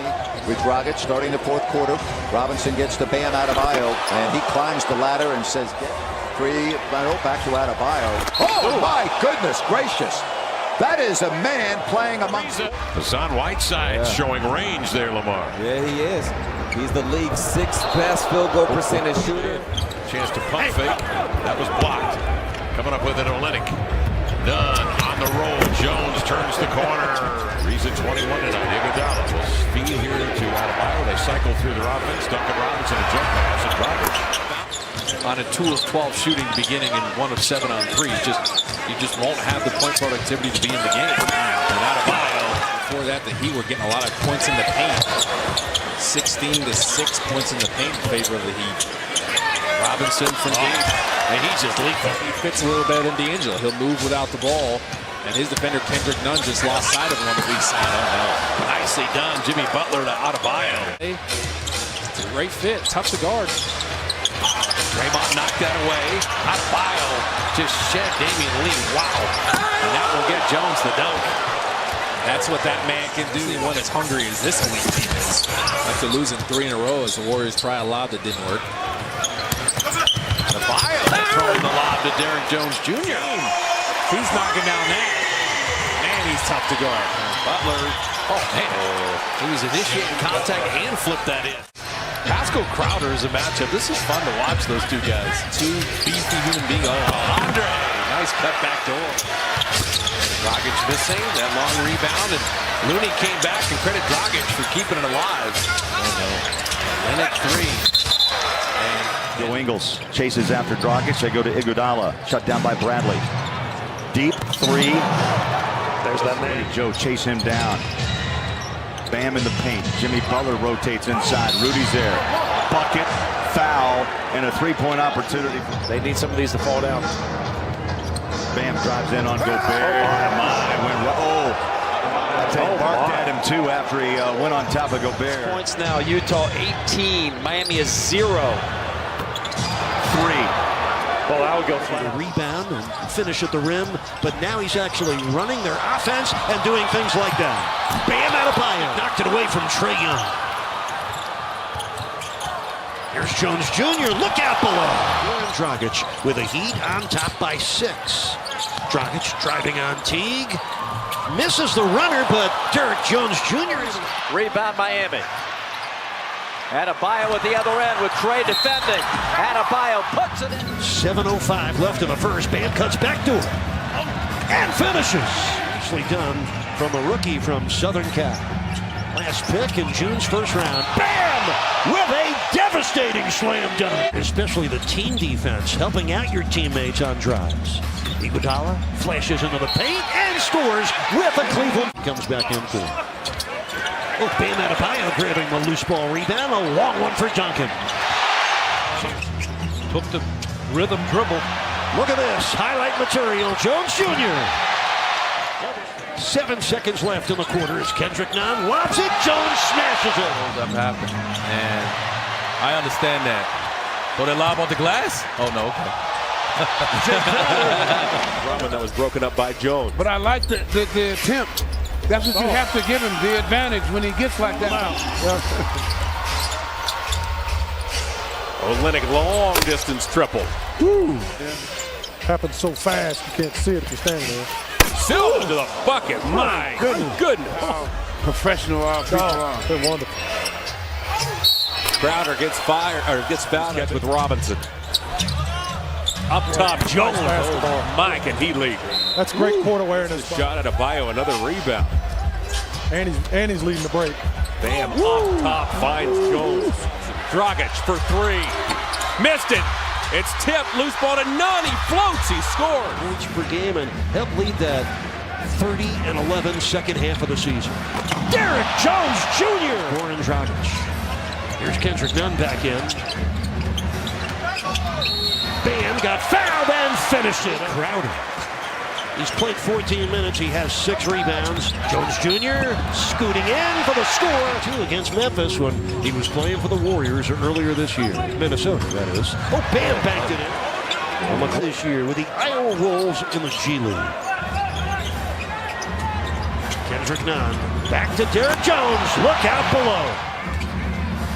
with Dragic starting the 4th quarter. Robinson gets to Bam Adebayo, and he climbs the ladder and says, 3, back to Adebayo. Oh, my goodness gracious. That is a man playing amongst them. Hassan Whiteside showing range there, Lamar. Yeah, he is. He's the league's 6th best field goal percentage shooter. Chance to pump fake. That was blocked. Coming up with it, Olynyk. Nunn on the roll. Jones turns the corner. He's at 21 tonight. Iguodala will feed here to Adebayo. They cycle through their offense. Duncan Robinson, a jump pass, and Dragic. On a 2 of 12 shooting beginning and 1 of 7 on 3. You just won't have the point productivity to be in the game. And Adebayo, before that he were getting a lot of points in the paint. 16 to 6 points in the paint in favor of the Heat. Robinson from deep, and he's just lethal. He fits a little better than D'Angelo. He'll move without the ball. And his defender, Kendrick Nunn, just lost sight of him on the weak side. Oh, no. Nicely done. Jimmy Butler to Adebayo. It's a great fit. Tough to guard. Draymond knocked that away. Adebayo just shed Damian Lee. Wow. And that will get Jones the dunk. That's what that man can do when as hungry as this elite team is. After losing 3 in a row as the Warriors try a lob that didn't work. Adebayo throwing the lob to Derek Jones Jr. He's knocking down that. Man, he's tough to guard. Butler. Oh, man. He was initiating contact and flipped that in. Pascal Crowder is a matchup. This is fun to watch, those 2 guys. 2 beefy human beings. Oh, Andre. Nice cut back door. Dragic missing that long rebound, and Looney came back and credit Dragic for keeping it alive. Oh, no. Olynyk 3. Joe Ingles chases after Dragic. They go to Iguodala. Shut down by Bradley. Deep 3. There's that man. Joe chase him down. Bam in the paint. Jimmy Butler rotates inside. Rudy's there. Bucket, foul, and a 3-point opportunity. They need some of these to fall down. Bam drives in on Gobert. They barked at him too after he went on top of Gobert. Points now. Utah 18. Miami is 0. 3. Well, that would go for the rebound and finish at the rim, but now he's actually running their offense and doing things like that. Bam Adebayo knocked it away from Trae Young. Here's Jones Jr. Look out below. Goran Dragic with a Heat on top by 6. Dragic driving on Teague. Misses the runner, but Derek Jones Jr. is... Rebound Miami. Adebayo at the other end with Trae defending. Adebayo puts it in. 7:05 left in the first. Bam cuts back to him. And finishes. Nicely done from a rookie from Southern Cal. Last pick in June's first round. Bam! With a devastating slam dunk. Especially the team defense helping out your teammates on drives. Iguodala flashes into the paint and scores with a Cleveland. Comes back in for him. Oh, Bam Adebayo grabbing the loose ball rebound. A long one for Duncan. Took the rhythm dribble. Look at this. Highlight material. Jones Jr. 7 seconds left in the quarter as Kendrick Nunn lobs it. Jones smashes it. Hold up happened. And I understand that. Throw that lob on the glass? Oh, no, okay. Drummond that was broken up by Jones. But I like the attempt. That's what you have to give him, the advantage when he gets like that. Olynyk long distance triple. Woo. Happens so fast you can't see it if you're standing there. Silva to the bucket. My goodness. Professional offense. They're wonderful. Crowder gets fired or gets fouled with Robinson. Up top, Jones. Oh, Mike, and he lead. That's great court awareness. Shot at Adebayo, another rebound. And he's leading the break. Bam, up top, finds Jones. Dragic for three. Missed it. It's tipped, loose ball to Nunn. He floats, he scores. Points per game and help lead that 30-11 second half of the season. Derek Jones Jr. Goran Dragic. Here's Kendrick Nunn back in. Bam got fouled and finished it. Crowder. He's played 14 minutes. He has 6 rebounds. Jones Jr. scooting in for the score. 2 against Memphis when he was playing for the Warriors earlier this year. Minnesota, that is. Oh, Bam banked it in. This year with the Iowa Wolves in the G League. Kendrick Nunn back to Derek Jones. Look out below.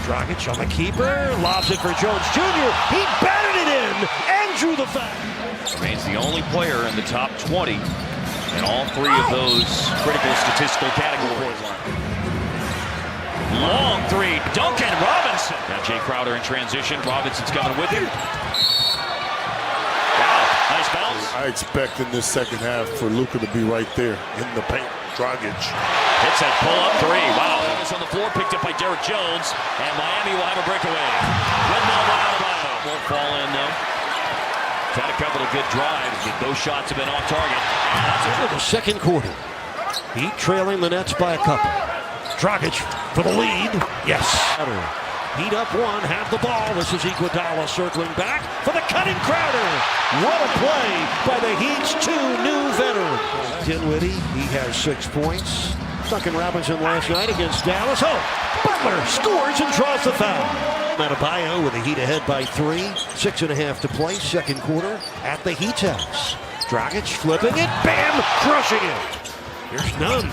Dragic on the keeper. Lobs it for Jones Jr. He batted it in and drew the foul. Remains the only player in the top 20 in all 3 of those critical statistical categories. Long 3, Duncan Robinson. Now Jay Crowder in transition. Robinson's coming with him. Wow, nice bounce. I expect in this second half for Luka to be right there in the paint. Dragic hits that pull-up 3. Wow. It's on the floor, picked up by Derek Jones, and Miami will have a breakaway. Windmill by Adebayo. Won't fall in, though. Had a couple of good drives, but those shots have been off target. That's it for the second quarter. Heat trailing the Nets by a couple. Dragic for the lead. Yes. Heat up 1, have the ball. This is Iguodala circling back for the cutting Crowder. What a play by the Heat's 2 new veterans. Dinwiddie, he has 6 points. Duncan Robinson last night against Dallas. Oh, Butler scores and draws the foul. Adebayo with the Heat ahead by 3. 6.5 to play, second quarter at the Heat's house. Dragic flipping it, Bam, crushing it. Here's Nunn.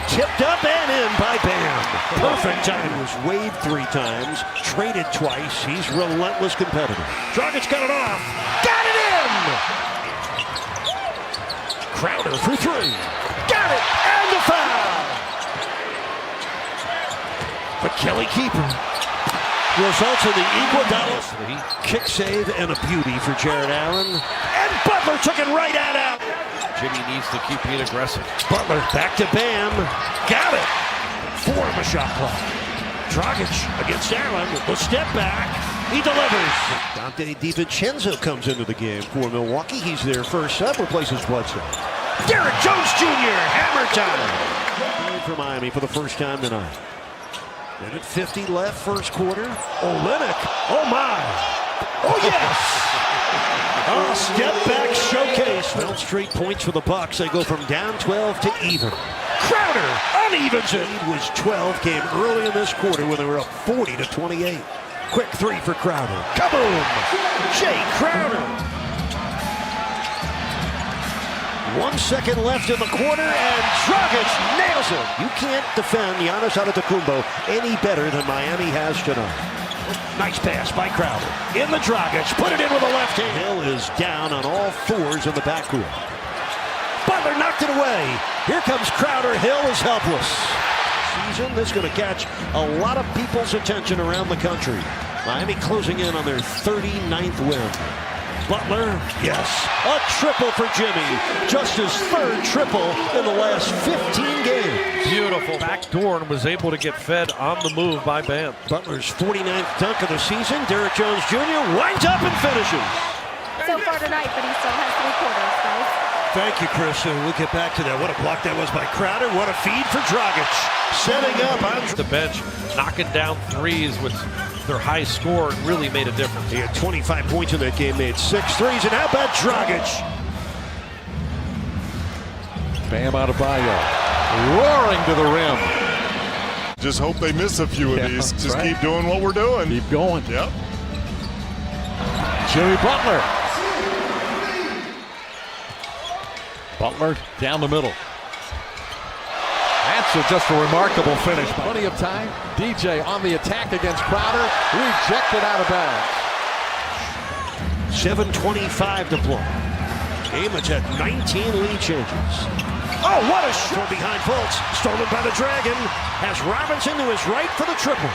Tipped up and in by Bam. Perfect time. Was waived 3 times, traded twice. He's relentless competitor. Dragic got it off. Got it in! Crowder for 3. Got it! And the foul! The Kelly keeper. Results in the Iguodala kick save and a beauty for Jared Allen. And Butler took it right out. Jimmy needs to keep being aggressive. Butler back to Bam. Got it. 4 on the shot clock. Dragic against Allen. The step back. He delivers. Dante DiVincenzo comes into the game for Milwaukee. He's their first sub. Replaces Bledsoe. Derek Jones Jr. Hammer time. For Miami for the first time tonight. Minute 50 left, first quarter. Olynyk. Oh my. Oh yes. Oh, step back showcase. 12 straight points for the Bucks. They go from down 12 to even. Crowder unevens it. Lead was 12. Came early in this quarter when they were up 40 to 28. Quick 3 for Crowder. Kaboom! Jay Crowder. 1 second left in the quarter, and Dragic nails it. You can't defend Giannis Antetokounmpo any better than Miami has tonight. Nice pass by Crowder. In the Dragic, put it in with a left hand. Hill is down on all 4s in the backcourt. Butler knocked it away. Here comes Crowder. Hill is helpless. Season, this is going to catch a lot of people's attention around the country. Miami closing in on their 39th win. Butler, yes, a triple for Jimmy. Just his 3rd triple in the last 15 games. Beautiful backdoor and was able to get fed on the move by Bam. Butler's 49th dunk of the season. Derek Jones Jr. winds up and finishes. So far tonight, but he still has 3 quarters, guys. Thank you, Chris. We'll get back to that. What a block that was by Crowder. What a feed for Dragic. Setting up on the bench, knocking down 3s with their high score really made a difference. He had 25 points in that game, made 6 threes, and how about Dragic? Bam Adebayo roaring to the rim. Just hope they miss a few of these. Just right. keep doing what we're doing. Keep going. Yep. Jimmy Butler. Butler down the middle. That's just a remarkable finish. Plenty of time. DJ on the attack against Crowder. Rejected out of bounds. 7:25 to play. Game is at 19 lead changes. Oh, what a shot from behind Fultz. Stolen by the Dragon. Has Robinson to his right for the triple.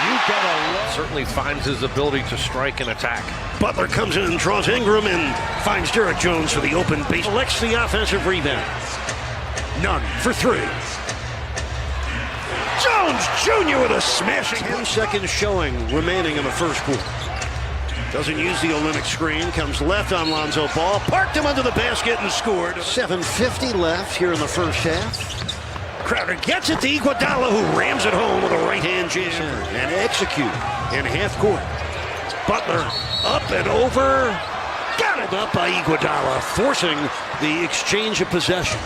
You gotta certainly finds his ability to strike and attack. Butler comes in and draws Ingram and finds Derek Jones for the open base. Selects the offensive rebound. None for three. Jones Jr. with a smashing 10 seconds showing remaining in the first quarter. Doesn't use the Olympic screen. Comes left on Lonzo Ball. Parked him under the basket and scored. 7:50 left here in the first half. Crowder gets it to Iguodala, who rams it home with a right-hand jam and execute in half court. Butler up and over. Got it up by Iguodala, forcing the exchange of possession.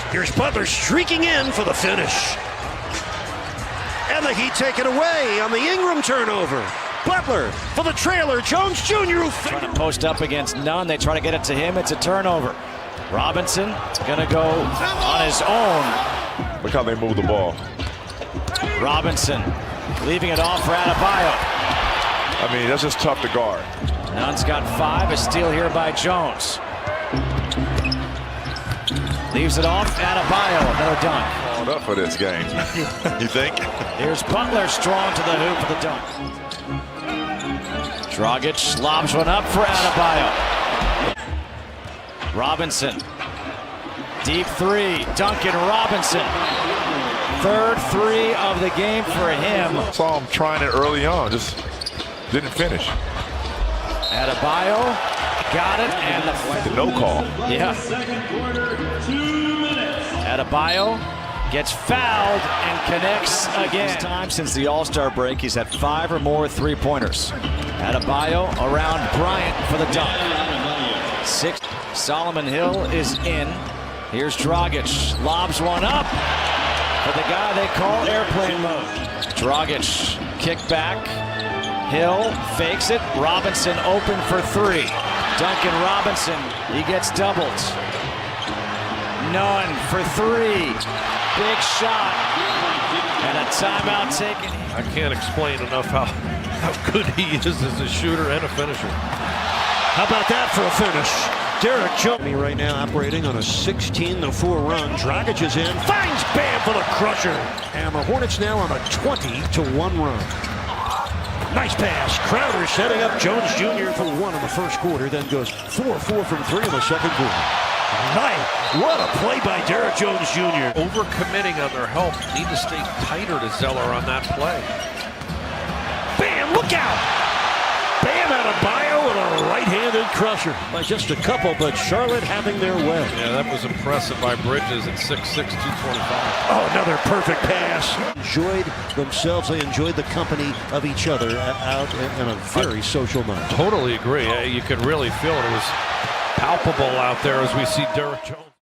Here's Butler streaking in for the finish. And the Heat take it away on the Ingram turnover. Butler for the trailer. Jones Jr. who trying to post up against Nunn. They try to get it to him. It's a turnover. Robinson going to go on his own. Look how they move the ball. Robinson leaving it off for Adebayo. I mean, that's just tough to guard. Nunn's got 5. A steal here by Jones. Leaves it off. Adebayo. Another dunk. Called up for this game. You think? Here's Butler strong to the hoop for the dunk. Dragic lobs one up for Adebayo. Robinson. Deep 3. Duncan Robinson. Third 3 of the game for him. Saw him trying it early on. Just didn't finish. Adebayo got it and the no call. Yeah. Adebayo gets fouled and connects again. This time since the All-Star break, he's had 5 or more three-pointers. Adebayo around Bryant for the dunk. 6. Solomon Hill is in. Here's Dragic. Lobs one up for the guy they call airplane mode. Dragic kick back. Hill fakes it. Robinson open for 3. Duncan Robinson, he gets doubled. Nunn for 3. Big shot. And a timeout taken. I can't explain enough how good he is as a shooter and a finisher. How about that for a finish? Derek Jones right now operating on a 16-4 run. Dragic is in. Finds Bam for the crusher. And the Hornets now on a 20-1 run. Nice pass. Crowder setting up Jones Jr. for 1 in the first quarter, then goes 4-4 from 3 in the second quarter. Nice. What a play by Derek Jones Jr. Overcommitting on their help. Need to stay tighter to Zeller on that play. Bam, look out! Bam Adebayo with a right-handed crusher. By just a couple, but Charlotte having their way. Yeah, that was impressive by Bridges at 6'6", 225. Oh, another perfect pass. Enjoyed themselves. They enjoyed the company of each other out in a very social night. Totally agree. You could really feel it. It was palpable out there as we see Derek Jones.